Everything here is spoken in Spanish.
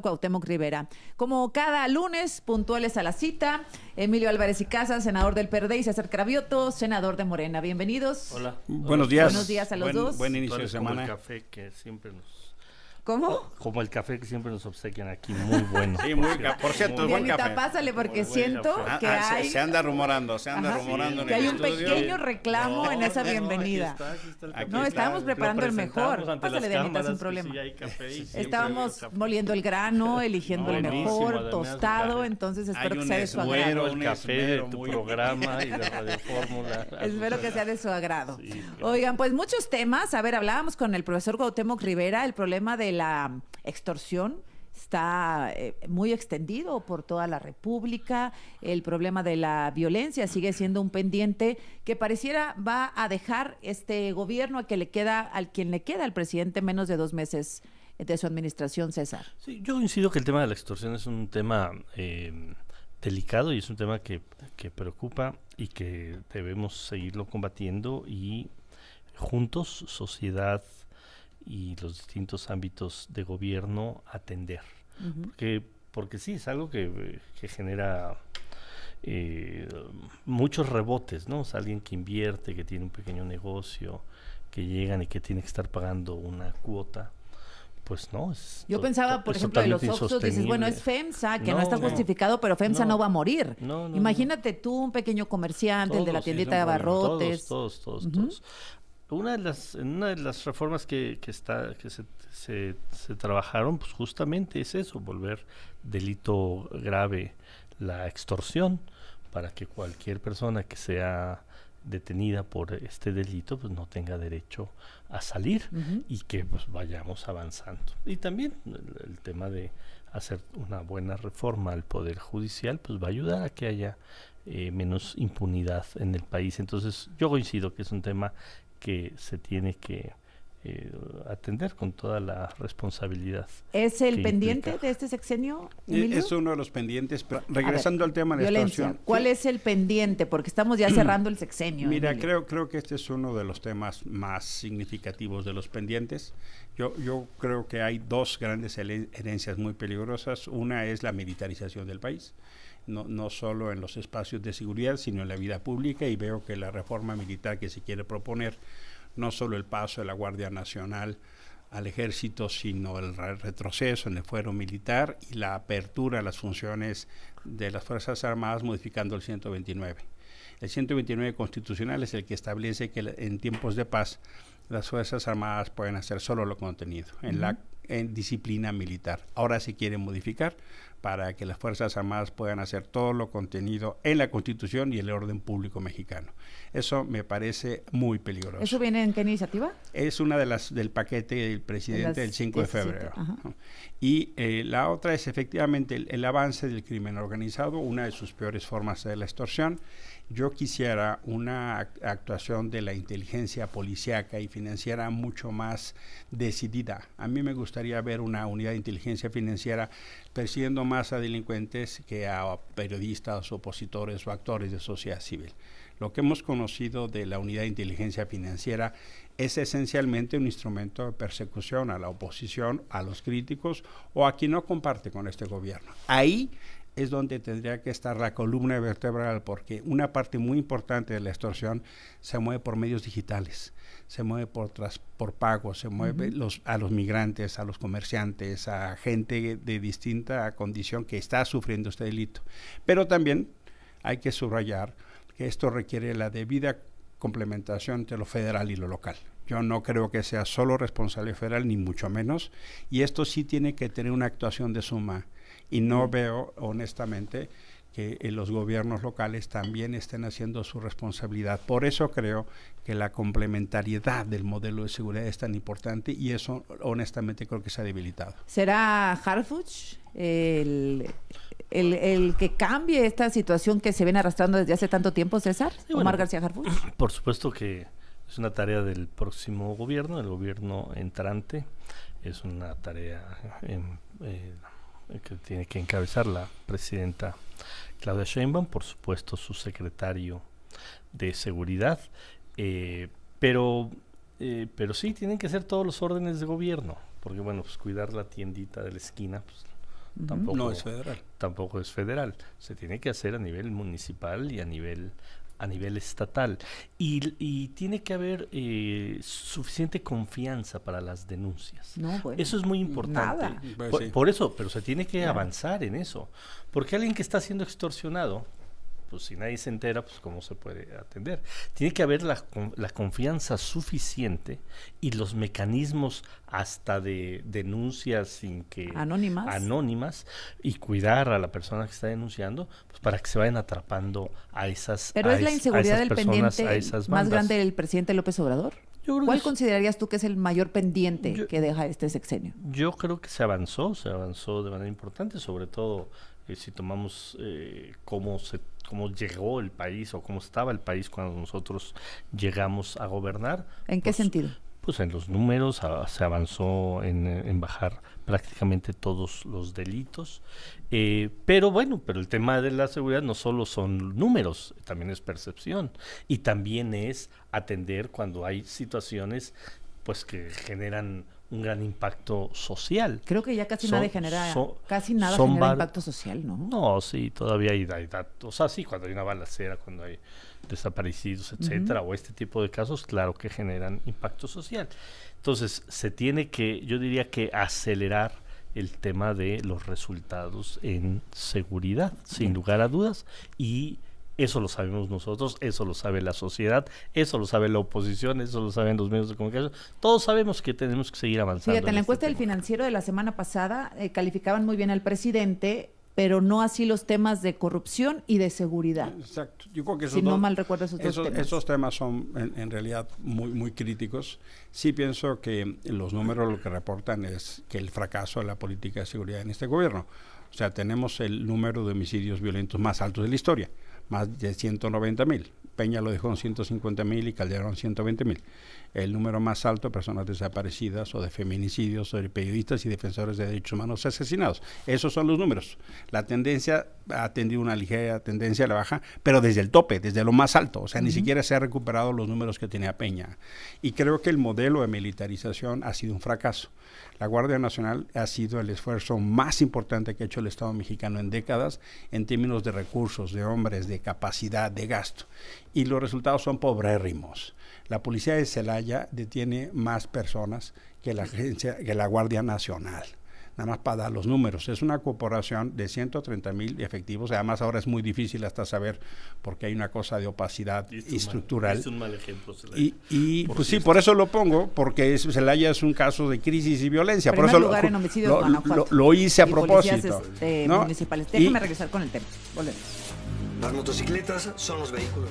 Cuauhtémoc Rivera. Como cada lunes, puntuales a la cita, Emilio Álvarez y Casas, senador del PRD, y César Cravioto, senador de Morena. Bienvenidos. Hola. Buenos días. Buenos días a los dos. Buen inicio de semana. Como el café que siempre nos... ¿Cómo? Como el café que siempre nos obsequian aquí, muy bueno. Sí, por cierto, muy buen Dianita, café. pásale porque Muy buen siento café. que hay... Se anda rumorando, Ajá, en que el hay un estudio. pequeño reclamo en esa bienvenida. Aquí está el Aquí café. No, estábamos está. preparando el Lo mejor. presentamos ante Pásale, las Dianita, cámaras, sin que problema. sí hay café y siempre Estábamos hay café. moliendo el grano, eligiendo el Buenísimo, mejor, además, tostado, café. entonces Hay espero que un sea de su esmero, agrado. El un café de esmero tu muy- programa y de Radio Fórmula. Espero que sea de su agrado. Sí, claro. Oigan, pues muchos temas. A ver, hablábamos con el profesor Cuauhtémoc Rivera, el problema de la extorsión está muy extendido por toda la República. El problema de la violencia sigue siendo un pendiente que pareciera va a dejar este gobierno al quien le queda al presidente menos de 2 meses de su administración, César. Sí, yo coincido que el tema de la extorsión es un tema delicado y es un tema que preocupa y que debemos seguirlo combatiendo y juntos, sociedad y los distintos ámbitos de gobierno atender. Porque sí, es algo que genera muchos rebotes, ¿no? O sea, alguien que invierte, que tiene un pequeño negocio, que llegan y que tiene que estar pagando una cuota, pues no. Yo pensaba, por ejemplo, de los Oxxos, dices, bueno, es FEMSA, que no está justificado, pero FEMSA no va a morir. Imagínate tú, un pequeño comerciante, el de la tiendita de abarrotes. Todos. Una de las reformas que se trabajaron, pues justamente es eso, volver delito grave la extorsión, para que cualquier persona que sea detenida por este delito pues no tenga derecho a salir y que pues vayamos avanzando. Y también el tema de hacer una buena reforma al Poder Judicial pues va a ayudar a que haya menos impunidad en el país. Entonces yo coincido que es un tema que se tiene que atender con toda la responsabilidad. ¿Es el pendiente de este sexenio, Emilio? Es uno de los pendientes, pero regresando al tema de la extorsión. ¿Cuál es el pendiente? Porque estamos ya cerrando el sexenio. Mira, Emilio. creo que este es uno de los temas más significativos de los pendientes. Yo creo que hay dos grandes herencias muy peligrosas. Una es la militarización del país. No solo en los espacios de seguridad, sino en la vida pública, y veo que la reforma militar que se quiere proponer, no solo el paso de la Guardia Nacional al Ejército, sino el retroceso en el fuero militar y la apertura a las funciones de las Fuerzas Armadas modificando el 129. El 129 constitucional es el que establece que en tiempos de paz las Fuerzas Armadas pueden hacer solo lo contenido, en disciplina militar. Ahora se quiere modificar para que las Fuerzas Armadas puedan hacer todo lo contenido en la Constitución y el orden público mexicano. Eso me parece muy peligroso. ¿Eso viene en qué iniciativa? Es una de las del paquete del presidente del 5 de febrero. Ajá. Y la otra es efectivamente el avance del crimen organizado, una de sus peores formas de la extorsión. Yo quisiera una actuación de la inteligencia policíaca y financiera mucho más decidida. A mí me gustaría ver una unidad de inteligencia financiera persiguiendo más a delincuentes que a periodistas, opositores o actores de sociedad civil. Lo que hemos conocido de la unidad de inteligencia financiera es esencialmente un instrumento de persecución a la oposición, a los críticos o a quien no comparte con este gobierno. Ahí es donde tendría que estar la columna vertebral, porque una parte muy importante de la extorsión se mueve por medios digitales, se mueve por pagos, se mueve a los migrantes, a los comerciantes, a gente de distinta condición que está sufriendo este delito. Pero también hay que subrayar que esto requiere la debida complementación entre lo federal y lo local. Yo no creo que sea solo responsabilidad federal, ni mucho menos, y esto sí tiene que tener una actuación de suma. Y no veo, honestamente, que los gobiernos locales también estén haciendo su responsabilidad. Por eso creo que la complementariedad del modelo de seguridad es tan importante y eso, honestamente, creo que se ha debilitado. ¿Será Harfuch el que cambie esta situación que se viene arrastrando desde hace tanto tiempo, César? Sí, bueno, Omar García Harfuch. Por supuesto que es una tarea del próximo gobierno, el gobierno entrante. Es una tarea que tiene que encabezar la presidenta Claudia Sheinbaum, por supuesto su secretario de seguridad, pero sí tienen que ser todos los órdenes de gobierno, porque bueno, pues cuidar la tiendita de la esquina pues Tampoco, No es federal. Tampoco es federal. Se tiene que hacer a nivel municipal y a nivel estatal. Y tiene que haber suficiente confianza para las denuncias. No, bueno, eso es muy importante. nada. Pues sí. Por eso, pero se tiene que Claro. avanzar en eso. Porque alguien que está siendo extorsionado, pues si nadie se entera, pues cómo se puede atender. Tiene que haber la confianza suficiente y los mecanismos hasta de denuncias sin que anónimas y cuidar a la persona que está denunciando, pues para que se vayan atrapando a esas Pero es la inseguridad del personas, pendiente más grande del presidente López Obrador. ¿Cuál considerarías tú que es el mayor pendiente que deja este sexenio? Yo creo que se avanzó de manera importante, sobre todo si tomamos cómo llegó el país o cómo estaba el país cuando nosotros llegamos a gobernar. ¿En qué sentido? Pues en los números se avanzó en bajar prácticamente todos los delitos. Pero el tema de la seguridad no solo son números, también es percepción y también es atender cuando hay situaciones pues que generan un gran impacto social. Creo que ya casi nada genera impacto social, ¿no? No, sí, todavía hay datos. O sea, sí, cuando hay una balacera, cuando hay desaparecidos, etcétera, o este tipo de casos, claro que generan impacto social. Entonces, yo diría que acelerar el tema de los resultados en seguridad, sin lugar a dudas, y eso lo sabemos nosotros, eso lo sabe la sociedad, eso lo sabe la oposición, eso lo saben los medios de comunicación. Todos sabemos que tenemos que seguir avanzando. Fíjate, en la encuesta del Financiero de la semana pasada calificaban muy bien al presidente, pero no así los temas de corrupción y de seguridad. Exacto. Yo creo que si no mal recuerdo esos temas. Esos temas son en realidad muy, muy críticos. Sí pienso que los números lo que reportan es que el fracaso de la política de seguridad en este gobierno. O sea, tenemos el número de homicidios violentos más altos de la historia. Más de 190,000. Peña lo dejó en 150,000 y Calderón 120,000. El número más alto de personas desaparecidas o de feminicidios o de periodistas y defensores de derechos humanos asesinados. Esos son los números. La tendencia ha tendido una ligera tendencia a la baja, pero desde el tope, desde lo más alto. O sea, ni siquiera se han recuperado los números que tenía Peña. Y creo que el modelo de militarización ha sido un fracaso. La Guardia Nacional ha sido el esfuerzo más importante que ha hecho el Estado mexicano en décadas en términos de recursos, de hombres, de capacidad, de gasto. Y los resultados son pobrérrimos. La policía de Celaya detiene más personas que la Guardia Nacional. Nada más para dar los números. Es una corporación de 130,000 efectivos. Además, ahora es muy difícil hasta saber porque hay una cosa de opacidad estructural. Es un mal ejemplo, Celaya. Y pues sí, por eso lo pongo, porque Celaya es un caso de crisis y violencia. Primer por eso lugar en homicidios, lo hice a propósito. Municipales. Déjame regresar con el tema. Volvemos. Las motocicletas son los vehículos.